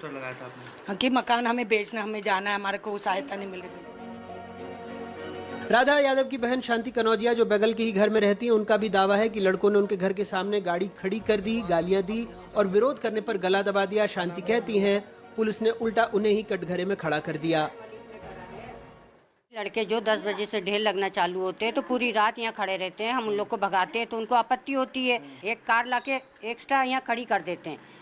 Poster लगाया था आपने? हाँ, कि मकान हमें बेचना, हमें जाना है, हमारे को सहायता नहीं मिल रही। राधा यादव की बहन शांति कनौजिया जो बगल के ही घर में रहती हैं, उनका भी दावा है कि लड़कों ने उनके घर के सामने गाड़ी खड़ी कर दी, गालियां दी और विरोध करने पर गला दबा दिया। शांति कहती हैं पुलिस ने उल्टा उन्हें ही कटघरे में खड़ा कर दिया। लड़के जो 10 बजे से ढेर लगना चालू होते हैं तो पूरी रात यहाँ खड़े रहते हैं। हम उन लोग को भगाते हैं तो उनको आपत्ति होती है। एक कार लाके एक्स्ट्रा यहाँ खड़ी कर देते हैं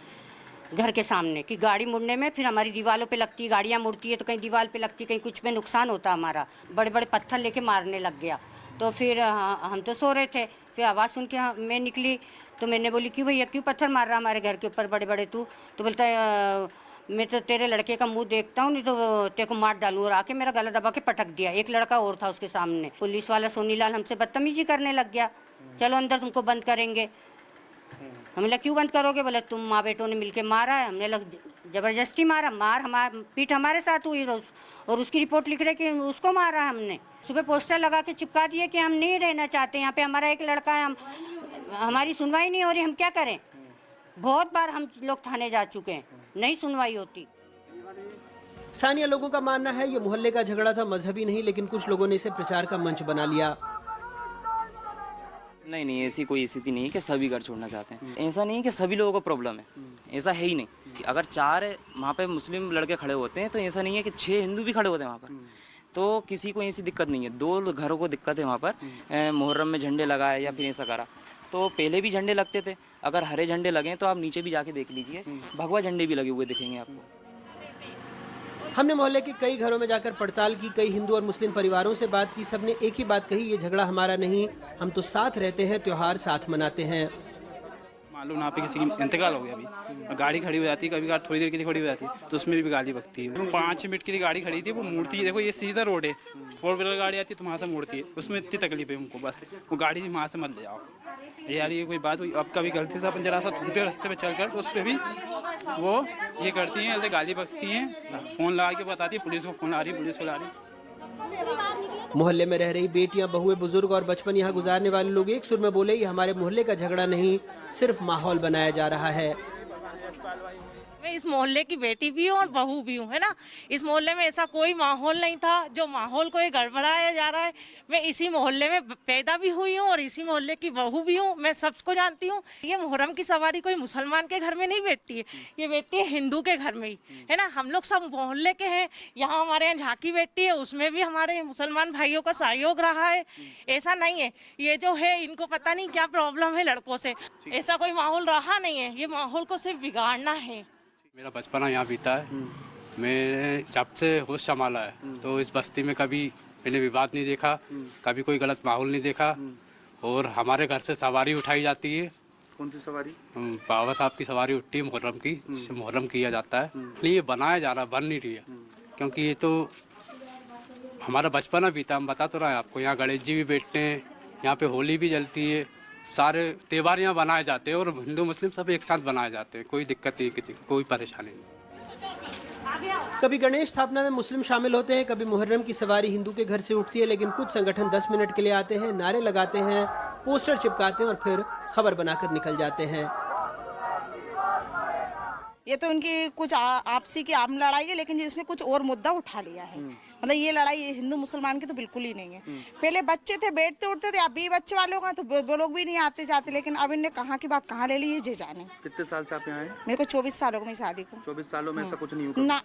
घर के सामने कि गाड़ी मुड़ने में फिर हमारी दीवारों पे लगती है। गाड़ियाँ मुड़ती है तो कहीं दीवार पे लगती है, कहीं कुछ में नुकसान होता हमारा। बड़े बड़े पत्थर लेके मारने लग गया। तो फिर हम तो सो रहे थे, फिर आवाज़ सुन के मैं निकली तो मैंने बोली क्यों भैया, क्यों पत्थर मार रहा हमारे घर के ऊपर बड़े बड़े तू? तो बोलता है मैं तो तेरे लड़के का मुंह देखता हूँ, नहीं तो तेरे को मार डालूँ। और आके मेरा गला दबा के पटक दिया। एक लड़का और था उसके सामने। पुलिस वाला सोनीलाल हमसे बदतमीजी करने लग गया। चलो अंदर तुमको बंद करेंगे। हमने लगा क्यों बंद करोगे? बोले तुम माँ बेटों ने मिलके मारा है। हमने लग जबरदस्ती मारा, पीठ हमारे साथ हुई और उसकी रिपोर्ट लिख रहे कि उसको मारा है हमने। सुबह पोस्टर लगा के चिपका दिए कि हम नहीं रहना चाहते यहाँ पे, हमारा एक लड़का है, हमारी सुनवाई नहीं हो रही, हम क्या करें? बहुत बार हम लोग थाने जा चुके हैं, नहीं सुनवाई होती। स्थानीय लोगों का मानना है ये मोहल्ले का झगड़ा था, मजहबी नहीं, लेकिन कुछ लोगों ने इसे प्रचार का मंच बना लिया। नहीं, ऐसी कोई स्थिति नहीं है कि सभी घर छोड़ना चाहते हैं। ऐसा नहीं है कि सभी लोगों को प्रॉब्लम है, ऐसा है ही नहीं। अगर 4 वहाँ पे मुस्लिम लड़के खड़े होते हैं तो ऐसा नहीं है कि 6 हिंदू भी खड़े होते हैं वहाँ पर। तो किसी को ऐसी दिक्कत नहीं है। 2 घरों को दिक्कत है वहाँ पर। मुहर्रम में झंडे लगाए या फिर ऐसा करा, तो पहले भी झंडे लगते थे। अगर हरे झंडे लगे तो आप नीचे भी जाके देख लीजिए, भगवा झंडे भी लगे हुए दिखेंगे आपको। हमने मोहल्ले के कई घरों में जाकर पड़ताल की, कई हिंदू और मुस्लिम परिवारों से बात की। सबने एक ही बात कही, ये झगड़ा हमारा नहीं, हम तो साथ रहते हैं, त्योहार साथ मनाते हैं। मालूम यहाँ पे किसी की इंतकाल हो गया, अभी गाड़ी खड़ी हो जाती है, कभी कभार थोड़ी देर के लिए खड़ी हो जाती है तो उसमें भी गाली बकती है। 5 मिनट के लिए गाड़ी खड़ी थी, वो मुड़ती है। देखो ये सीधा रोड है, 4 व्हीलर गाड़ी आती है तो वहाँ से मुड़ती है, उसमें इतनी तकलीफ है उनको। बस वो गाड़ी वहाँ से मत ले जाओ यार, ये कोई बात हुई? अब कभी गलती से अपन जरा सा थूकते रास्ते पे चलकर तो उस पर भी वो ये करती हैं, गाली बकती हैं, फ़ोन लगा के बताती है पुलिस को, फ़ोन आ रही है, पुलिस को ला रही है। मोहल्ले में रह रही बेटियां, बहुएं, बुजुर्ग और बचपन यहाँ गुजारने वाले लोग एक सुर में बोले, ये हमारे मोहल्ले का झगड़ा नहीं, सिर्फ माहौल बनाया जा रहा है। मैं इस मोहल्ले की बेटी भी हूँ और बहू भी हूँ, है ना। इस मोहल्ले में ऐसा कोई माहौल नहीं था जो माहौल को ये गड़बड़ाया जा रहा है। मैं इसी मोहल्ले में पैदा भी हुई हूँ और इसी मोहल्ले की बहू भी हूँ, मैं सबको जानती हूँ। ये मुहर्रम की सवारी कोई मुसलमान के घर में नहीं बैठती है, ये बैठती है हिंदू के घर में ही, है ना। हम लोग सब मोहल्ले के हैं। यहाँ हमारे यहाँ झांकी बैठती है, उसमें भी हमारे मुसलमान भाइयों का सहयोग रहा है। ऐसा नहीं है, ये जो है इनको पता नहीं क्या प्रॉब्लम है लड़कों से, ऐसा कोई माहौल रहा नहीं है। ये माहौल को सिर्फ बिगाड़ना है। मेरा बचपना यहाँ बीता है, मैंने जब से होश संभाला है तो इस बस्ती में कभी मैंने विवाद नहीं देखा, कभी कोई गलत माहौल नहीं देखा। और हमारे घर से सवारी उठाई जाती है। कौन सी सवारी? बाबा साहब की सवारी उठती है मुहर्रम की, जिससे मुहर्रम किया जाता है। नहीं, ये बनाया जा रहा, बन नहीं रही है, क्योंकि ये तो हमारा बचपना बीता। हम बता तो रहे हैं आपको, यहाँ गणेश जी भी बैठते हैं, यहाँ पे होली भी जलती है, सारे त्योहार यहाँ बनाए जाते हैं और हिंदू मुस्लिम सब एक साथ बनाए जाते हैं। कोई दिक्कत नहीं, किसी कोई परेशानी नहीं। कभी गणेश स्थापना में मुस्लिम शामिल होते हैं, कभी मुहर्रम की सवारी हिंदू के घर से उठती है, लेकिन कुछ संगठन 10 मिनट के लिए आते हैं, नारे लगाते हैं, पोस्टर चिपकाते हैं और फिर खबर बनाकर निकल जाते हैं। ये तो उनकी कुछ आपसी की आम लड़ाई है, लेकिन जिसने कुछ और मुद्दा उठा लिया है। मतलब ये लड़ाई हिंदू मुसलमान की तो बिल्कुल ही नहीं है। पहले बच्चे थे, बैठते उठते थे, अभी बच्चे वालों का तो वो लोग भी नहीं आते जाते, लेकिन अब इनने कहाँ की बात कहाँ ले ली, ये जे जाने। कितने साल से आप यहाँ आए? मेरे को 24 सालों की शादी को। 24 सालों में ऐसा कुछ नहीं हुआ ना।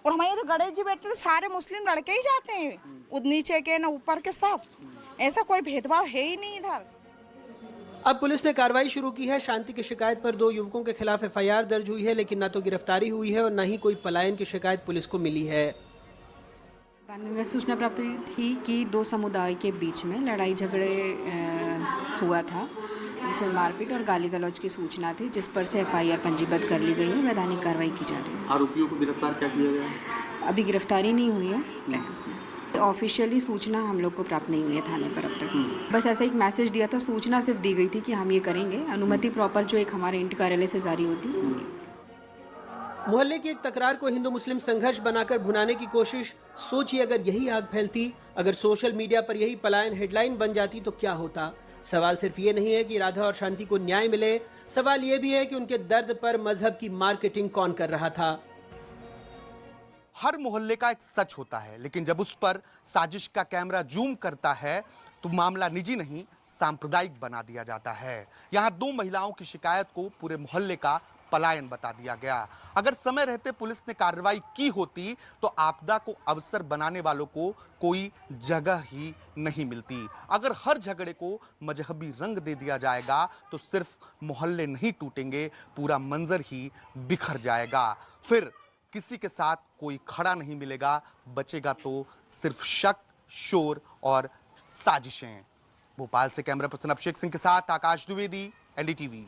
और हमारे तो गणेश जी बैठते तो सारे मुस्लिम लड़के ही जाते हैं, नीचे के ना ऊपर के सब, ऐसा कोई भेदभाव है ही नहीं इधर। अब पुलिस ने कार्रवाई शुरू की है। शांति की शिकायत पर 2 युवकों के खिलाफ FIR दर्ज हुई है, लेकिन न तो गिरफ्तारी हुई है और न ही कोई पलायन की शिकायत पुलिस को मिली है। में सूचना प्राप्त हुई थी कि 2 समुदाय के बीच में लड़ाई झगड़े हुआ था, जिसमें मारपीट और गाली गलौज की सूचना थी, जिस पर से FIR पंजीबद्ध कर ली गई है। वैधानिक कार्रवाई की जा रही है। आरोपियों को गिरफ्तार क्या किया गया? अभी गिरफ्तारी नहीं हुई है, ऑफिशियली सूचना हम लोग को प्राप्त नहीं हुई है थाने पर अब तक। बस ऐसा एक मैसेज दिया था, सूचना सिर्फ दी गई थी कि हम ये करेंगे। अनुमति प्रॉपर जो एक हमारे इंट कार्यालय से जारी होती है। मोहल्ले की एक तकरार को हिंदू मुस्लिम संघर्ष बनाकर भुनाने की कोशिश। सोचिए अगर यही आग फैलती, अगर सोशल मीडिया पर यही पलायन हेडलाइन बन जाती तो क्या होता। सवाल सिर्फ ये नहीं है कि राधा और शांति को न्याय मिले, सवाल ये भी है कि उनके दर्द पर मजहब की मार्केटिंग कौन कर रहा था। हर मोहल्ले का एक सच होता है, लेकिन जब उस पर साजिश का कैमरा जूम करता है तो मामला निजी नहीं सांप्रदायिक बना दिया जाता है। यहां 2 महिलाओं की शिकायत को पूरे मोहल्ले का पलायन बता दिया गया। अगर समय रहते पुलिस ने कार्रवाई की होती तो आपदा को अवसर बनाने वालों को कोई जगह ही नहीं मिलती। अगर हर झगड़े को मजहबी रंग दे दिया जाएगा तो सिर्फ मोहल्ले नहीं टूटेंगे, पूरा मंजर ही बिखर जाएगा। फिर किसी के साथ कोई खड़ा नहीं मिलेगा, बचेगा तो सिर्फ शक, शोर और साजिशें। भोपाल से कैमरा पर्सन अभिषेक सिंह के साथ आकाश द्विवेदी, एनडीटीवी।